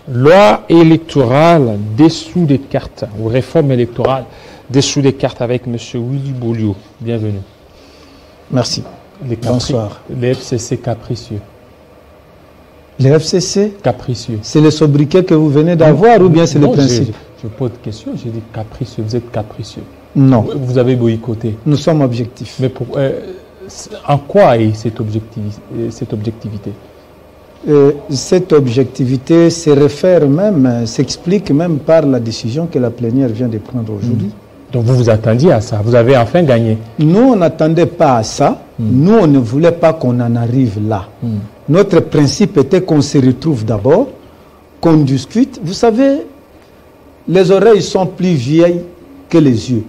Loi électorale dessous des cartes, ou réforme électorale dessous des cartes avec M. Willy Bolio. Bienvenue. Merci. Bonsoir. Les FCC capricieux. Les FCC capricieux. C'est le sobriquet que vous venez d'avoir ou bien c'est le principe? Je pose une question, j'ai dit capricieux, vous êtes capricieux. Non. Vous avez boycotté. Nous sommes objectifs. Mais en quoi est cette objectivité? Cette objectivité se réfère même, s'explique même par la décision que la plénière vient de prendre aujourd'hui. Donc vous vous attendiez à ça, vous avez enfin gagné. Nous, on n'attendait pas à ça. Nous, on ne voulait pas qu'on en arrive là. Notre principe était qu'on se retrouve d'abord, qu'on discute. Vous savez, les oreilles sont plus vieilles que les yeux.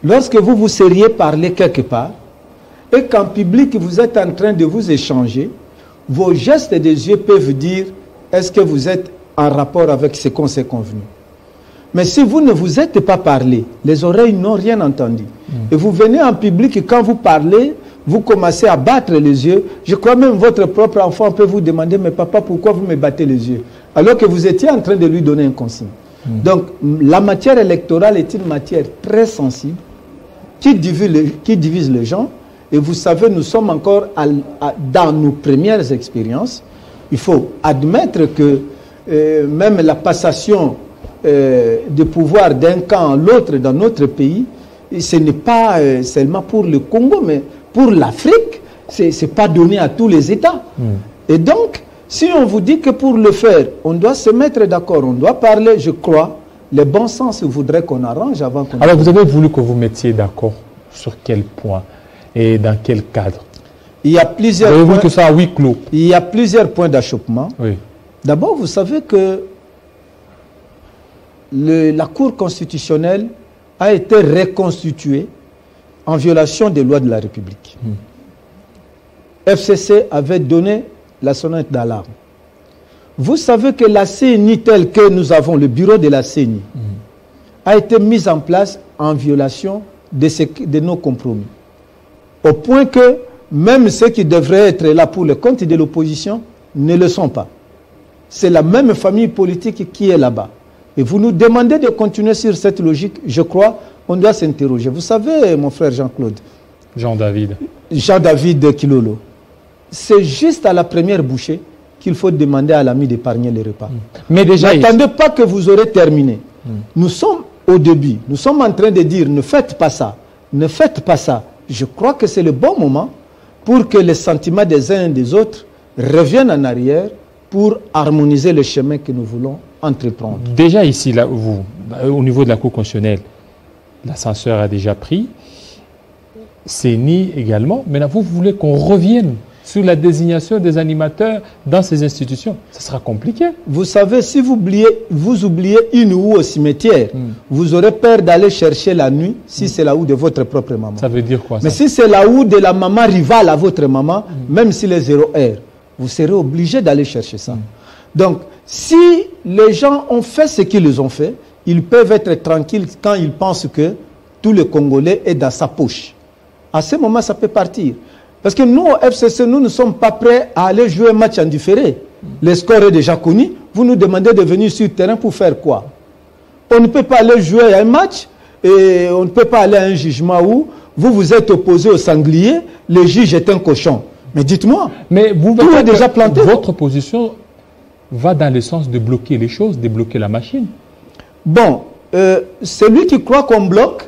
Lorsque vous vous seriez parlé quelque part, et qu'en public, vous êtes en train de vous échanger, vos gestes des yeux peuvent dire, est-ce que vous êtes en rapport avec ce qu'on s'est convenu? Mais si vous ne vous êtes pas parlé, les oreilles n'ont rien entendu. Et vous venez en public et quand vous parlez, vous commencez à battre les yeux. Je crois même votre propre enfant peut vous demander, mais papa, pourquoi vous me battez les yeux? Alors que vous étiez en train de lui donner un consigne. Donc, la matière électorale est une matière très sensible qui divise les gens. Et vous savez, nous sommes encore dans nos premières expériences. Il faut admettre que même la passation de pouvoir d'un camp à l'autre dans notre pays, ce n'est pas seulement pour le Congo, mais pour l'Afrique, ce n'est pas donné à tous les États. Et donc, si on vous dit que pour le faire, on doit se mettre d'accord, on doit parler, je crois, le bon sens voudrait qu'on arrange avant qu'on... Alors, vous avez voulu que vous mettiez d'accord sur quel point et dans quel cadre? Il y a plusieurs points. Vous avez voulu que ça à huis clos? Il y a plusieurs points d'achoppement. Oui. D'abord, vous savez que la Cour constitutionnelle a été reconstituée en violation des lois de la République. FCC avait donné la sonnette d'alarme. Vous savez que la CENI telle que nous avons, le bureau de la CENI, a été mise en place en violation de nos compromis. Au point que même ceux qui devraient être là pour le compte de l'opposition ne le sont pas. C'est la même famille politique qui est là-bas. Et vous nous demandez de continuer sur cette logique, je crois, on doit s'interroger. Vous savez, mon frère Jean-Claude. Jean-David. Jean-David Kilolo. C'est juste à la première bouchée qu'il faut demander à l'ami d'épargner les repas. Mais déjà... N'attendez pas que vous aurez terminé. Nous sommes au début. Nous sommes en train de dire, ne faites pas ça. Ne faites pas ça. Je crois que c'est le bon moment pour que les sentiments des uns et des autres reviennent en arrière pour harmoniser le chemin que nous voulons entreprendre. Déjà ici, là, au niveau de la Cour constitutionnelle, l'ascenseur a déjà pris, CENI également. Maintenant, vous voulez qu'on revienne sur la désignation des animateurs dans ces institutions. Ça sera compliqué. Vous savez, si vous oubliez une houe au cimetière, vous aurez peur d'aller chercher la nuit si c'est la houe de votre propre maman. Ça veut dire quoi, ça? Mais si c'est la houe de la maman rivale à votre maman, même s'il est 0 heure, vous serez obligé d'aller chercher ça. Donc, si les gens ont fait ce qu'ils ont fait, ils peuvent être tranquilles quand ils pensent que tout le Congolais est dans sa poche. À ce moment, ça peut partir. Parce que nous, au FCC, nous ne sommes pas prêts à aller jouer un match en différé. Le score est déjà connu. Vous nous demandez de venir sur le terrain pour faire quoi? On ne peut pas aller jouer à un match et on ne peut pas aller à un jugement où vous vous êtes opposé au sanglier, le juge est un cochon. Mais dites-moi, mais vous tout est déjà planté. Votre position va dans le sens de bloquer les choses, de bloquer la machine. Bon, celui qui croit qu'on bloque,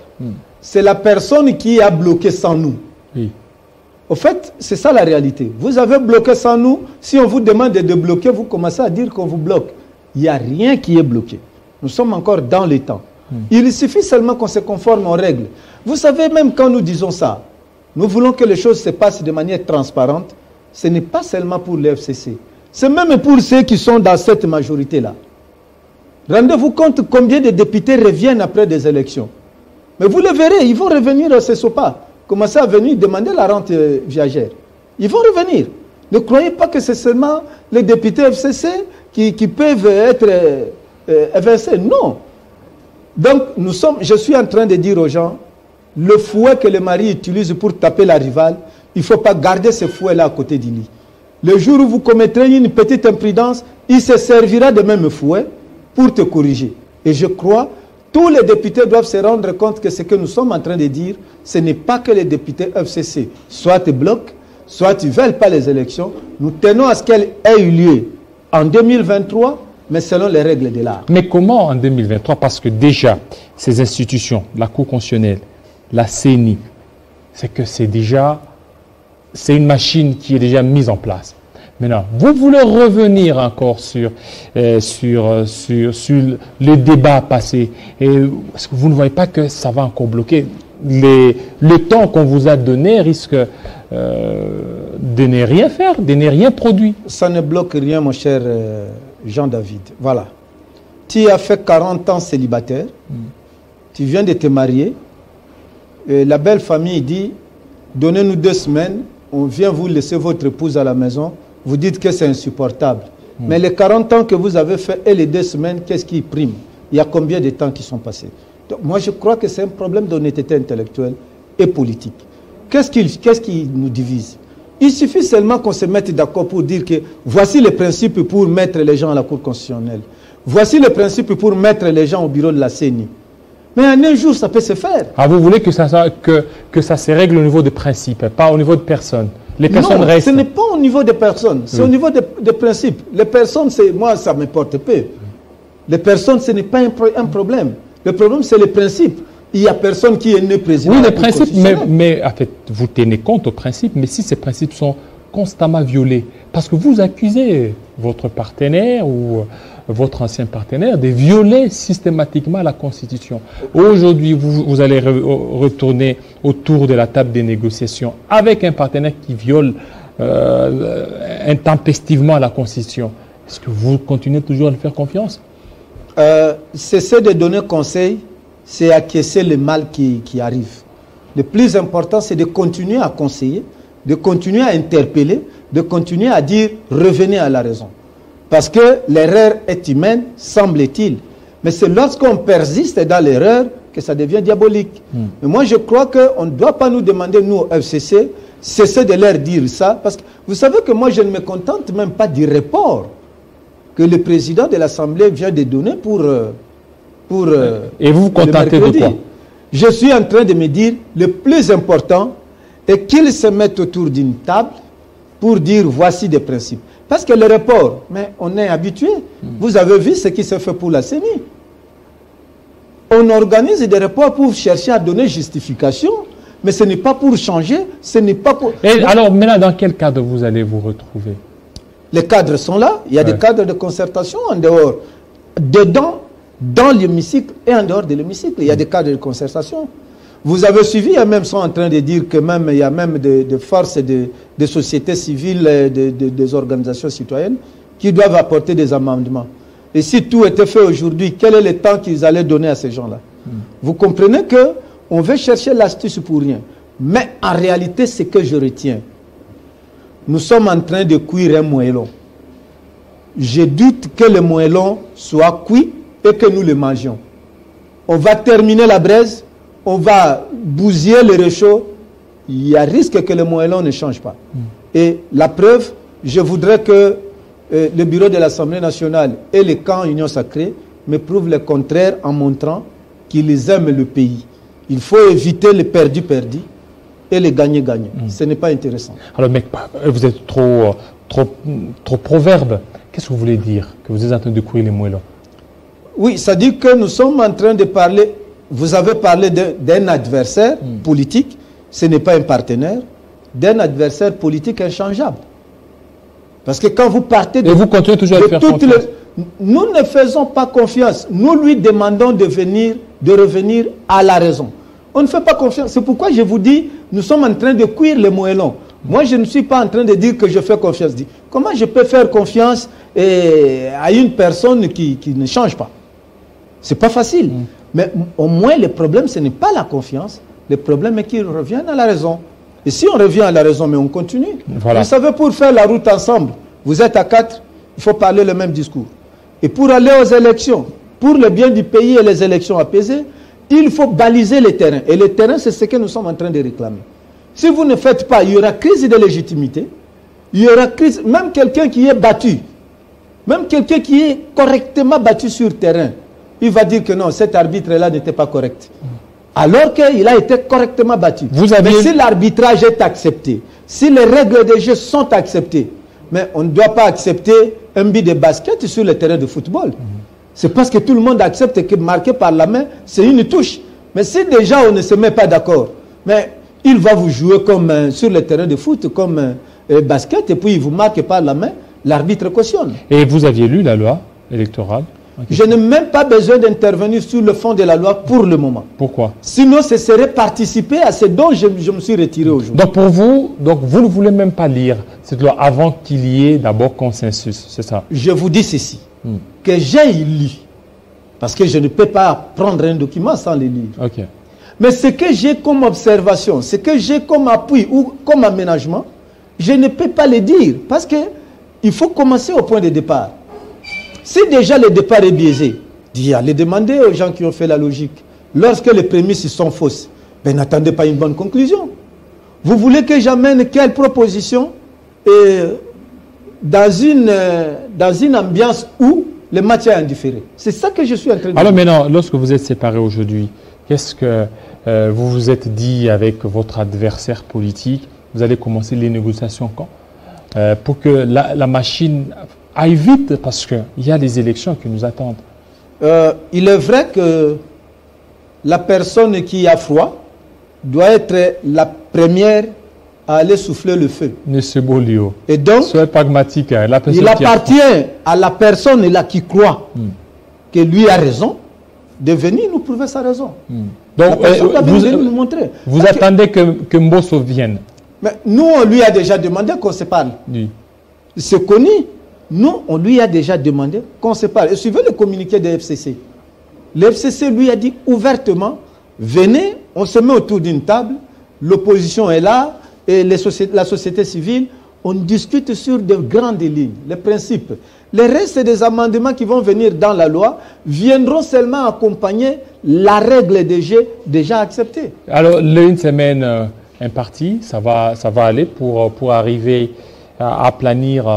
c'est la personne qui a bloqué sans nous. Oui. Au fait, c'est ça la réalité. Vous avez bloqué sans nous. Si on vous demande de bloquer, vous commencez à dire qu'on vous bloque. Il n'y a rien qui est bloqué. Nous sommes encore dans les temps. Il suffit seulement qu'on se conforme aux règles. Vous savez, même quand nous disons ça, nous voulons que les choses se passent de manière transparente. Ce n'est pas seulement pour le FCC. C'est même pour ceux qui sont dans cette majorité-là. Rendez-vous compte combien de députés reviennent après des élections. Mais vous le verrez, ils vont revenir à ce SOPA. Commencer à venir demander la rente viagère. Ils vont revenir. Ne croyez pas que c'est seulement les députés FCC qui peuvent être évincés. Non. Donc, je suis en train de dire aux gens, le fouet que le mari utilise pour taper la rivale, il ne faut pas garder ce fouet-là à côté du lit. Le jour où vous commettrez une petite imprudence, il se servira de même fouet pour te corriger. Et je crois, tous les députés doivent se rendre compte que ce que nous sommes en train de dire, ce n'est pas que les députés FCC soit te bloquent, soit ils ne veulent pas les élections. Nous tenons à ce qu'elles aient eu lieu en 2023, mais selon les règles de l'art. Mais comment en 2023? Parce que déjà, ces institutions, la Cour constitutionnelle, la CENI, c'est que c'est une machine qui est déjà mise en place. Maintenant, vous voulez revenir encore sur les débats passés. Est-ce que vous ne voyez pas que ça va encore bloquer? Le temps qu'on vous a donné risque de ne rien faire, de ne rien produire. Ça ne bloque rien, mon cher Jean-David. Voilà. Tu as fait 40 ans célibataire. Tu viens de te marier. La belle famille dit, donnez-nous 2 semaines, on vient vous laisser votre épouse à la maison. Vous dites que c'est insupportable. Mais les 40 ans que vous avez fait et les 2 semaines, qu'est-ce qui prime? Il y a combien de temps qui sont passés? Donc, moi, je crois que c'est un problème d'honnêteté intellectuelle et politique. Qu'est-ce qui nous divise? Il suffit seulement qu'on se mette d'accord pour dire que voici les principes pour mettre les gens à la Cour constitutionnelle. Voici les principes pour mettre les gens au bureau de la CENI. Mais en un jour, ça peut se faire. Ah, vous voulez que ça se règle au niveau des principes, pas au niveau de personnes? Les personnes non, restent. Ce n'est pas au niveau des personnes, c'est au niveau des principes. Les personnes, moi, ça me porte peu. Les personnes, ce n'est pas un problème. Le problème, c'est les principes. Il n'y a personne qui est né président. Oui, les principes, mais en fait, vous tenez compte aux principes, mais si ces principes sont constamment violés, parce que vous accusez votre partenaire ou votre ancien partenaire de violer systématiquement la Constitution. Aujourd'hui, vous allez retourner autour de la table des négociations avec un partenaire qui viole intempestivement la Constitution. Est-ce que vous continuez toujours à lui faire confiance? Cesser de donner conseil, c'est acquiescer le mal qui arrive. Le plus important, c'est de continuer à conseiller, de continuer à interpeller, de continuer à dire « revenez à la raison ». Parce que l'erreur est humaine, semble-t-il. Mais c'est lorsqu'on persiste dans l'erreur que ça devient diabolique. Mais moi, je crois qu'on ne doit pas nous demander, nous, au FCC, cesser de leur dire ça. Parce que vous savez que moi, je ne me contente même pas du report que le président de l'Assemblée vient de donner pour et vous vous contentez de quoi? Je suis en train de me dire, le plus important est qu'ils se mettent autour d'une table pour dire, voici des principes. Parce que le report, mais on est habitué. Vous avez vu ce qui se fait pour la CENI. On organise des reports pour chercher à donner justification, mais ce n'est pas pour changer, ce n'est pas pour... Et alors, maintenant, dans quel cadre vous allez vous retrouver? Les cadres sont là. Il y a des cadres de concertation en dehors, dedans, dans l'hémicycle et en dehors de l'hémicycle. Il y a des cadres de concertation. Vous avez suivi, il y a même sont en train de dire que même il y a même des forces de sociétés civiles, des organisations citoyennes qui doivent apporter des amendements. Et si tout était fait aujourd'hui, quel est le temps qu'ils allaient donner à ces gens-là? Vous comprenez qu'on veut chercher l'astuce pour rien. Mais en réalité, ce que je retiens, nous sommes en train de cuire un moellon. Je doute que le moellon soit cuit et que nous le mangions. On va terminer la braise, on va bousiller le réchaud, il y a risque que le moellon ne change pas. Et la preuve, je voudrais que le bureau de l'Assemblée nationale et les camps Union Sacrée me prouvent le contraire en montrant qu'ils aiment le pays. Il faut éviter le perdu-perdu et le gagner-gagner. Ce n'est pas intéressant. Alors, mec, vous êtes trop proverbe. Qu'est-ce que vous voulez dire? Que vous êtes en train de courir les moellons? Oui, ça dit que nous sommes en train de parler... Vous avez parlé d'un adversaire politique, ce n'est pas un partenaire, d'un adversaire politique inchangeable. Parce que quand vous partez de... Et vous continuez toujours à faire confiance. Nous ne faisons pas confiance. Nous lui demandons de revenir à la raison. On ne fait pas confiance. C'est pourquoi je vous dis, nous sommes en train de cuire les moellons. Moi, je ne suis pas en train de dire que je fais confiance. Comment je peux faire confiance à une personne qui ne change pas? Ce n'est pas facile. Mais au moins, le problème, ce n'est pas la confiance. Le problème est qu'ils reviennent à la raison. Et si on revient à la raison, mais on continue. Voilà. Vous savez, pour faire la route ensemble, vous êtes à 4, il faut parler le même discours. Et pour aller aux élections, pour le bien du pays et les élections apaisées, il faut baliser les terrains. Et le terrain, c'est ce que nous sommes en train de réclamer. Si vous ne faites pas, il y aura crise de légitimité. il y aura crise. Même quelqu'un qui est battu, même quelqu'un qui est correctement battu sur terrain, il va dire que non, cet arbitre-là n'était pas correct. Alors qu'il a été correctement battu. Mais si l'arbitrage est accepté, si les règles de jeu sont acceptées, mais on ne doit pas accepter un but de basket sur le terrain de football. C'est parce que tout le monde accepte que marqué par la main, c'est une touche. Mais si déjà on ne se met pas d'accord, mais il va vous jouer comme sur le terrain de foot, comme basket, et puis il vous marque par la main, l'arbitre cautionne. Et vous aviez lu la loi électorale? Je n'ai même pas besoin d'intervenir sur le fond de la loi pour le moment. Pourquoi? Sinon, ce serait participer à ce dont je me suis retiré aujourd'hui. Donc pour vous, vous ne voulez même pas lire cette loi avant qu'il y ait d'abord consensus, c'est ça? Je vous dis ceci, que j'ai lu, parce que je ne peux pas prendre un document sans le lire. Okay. Mais ce que j'ai comme observation, ce que j'ai comme appui ou comme aménagement, je ne peux pas le dire, parce qu'il faut commencer au point de départ. Si déjà le départ est biaisé, allez demander aux gens qui ont fait la logique. Lorsque les prémices sont fausses, ben, n'attendez pas une bonne conclusion. Vous voulez que j'amène quelle proposition dans une ambiance où le match est indifféré? C'est ça que je suis en train de dire. Alors maintenant, lorsque vous êtes séparés aujourd'hui, qu'est-ce que vous vous êtes dit avec votre adversaire politique? Vous allez commencer les négociations quand? Pour que la machine aille vite, parce qu'il y a les élections qui nous attendent. Il est vrai que la personne qui a froid doit être la première à aller souffler le feu. Monsieur Bolio, et donc, soyez pragmatique. Hein, il appartient à la personne là qui croit que lui a raison de venir nous prouver sa raison. Donc, nous montrer. Vous attendez que Mbosso vienne? Mais nous, on lui a déjà demandé qu'on se parle. Oui. C'est connu. Nous, on lui a déjà demandé qu'on se parle. Et suivez le communiqué de FCC. Le FCC lui a dit ouvertement, venez, on se met autour d'une table, l'opposition est là, et la société civile, on discute sur de grandes lignes, les principes. Les restes des amendements qui vont venir dans la loi viendront seulement accompagner la règle des jeux déjà acceptée. Alors, une semaine impartie, ça va aller pour arriver à aplanir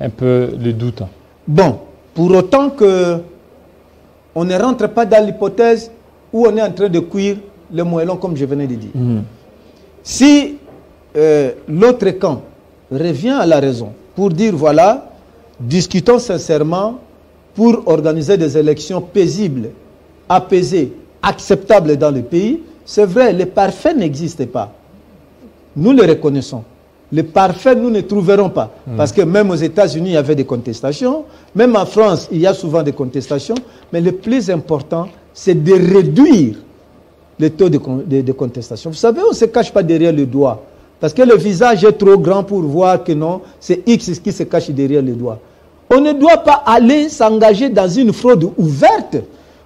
un peu le doute. Bon, pour autant qu'on ne rentre pas dans l'hypothèse où on est en train de cuire le moellon, comme je venais de dire. Si l'autre camp revient à la raison pour dire, voilà, discutons sincèrement pour organiser des élections paisibles, apaisées, acceptables dans le pays, c'est vrai, le parfait n'existe pas. Nous le reconnaissons. Le parfait, nous ne trouverons pas. Parce que même aux États-Unis, il y avait des contestations. Même en France, il y a souvent des contestations. Mais le plus important, c'est de réduire le taux de contestation. Vous savez, on ne se cache pas derrière le doigt. Parce que le visage est trop grand pour voir que non, c'est X qui se cache derrière le doigt. On ne doit pas aller s'engager dans une fraude ouverte.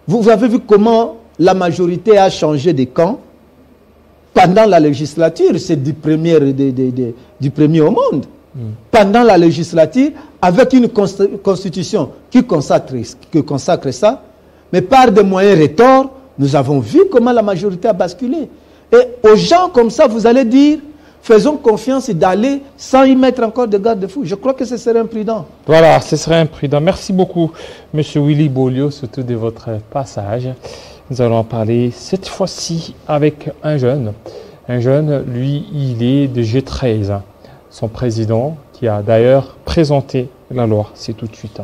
Vous avez vu comment la majorité a changé de camp pendant la législature, c'est du premier au monde. Pendant la législature, avec une constitution qui consacre ça, mais par des moyens rétors, nous avons vu comment la majorité a basculé. Et aux gens comme ça, vous allez dire, faisons confiance d'aller sans y mettre encore de garde-fous. Je crois que ce serait imprudent. Voilà, ce serait imprudent. Merci beaucoup, M. Willy Bolio, surtout de votre passage. Nous allons parler cette fois-ci avec un jeune. Un jeune, lui, il est de G13. Son président, qui a d'ailleurs présenté la loi. C'est tout de suite.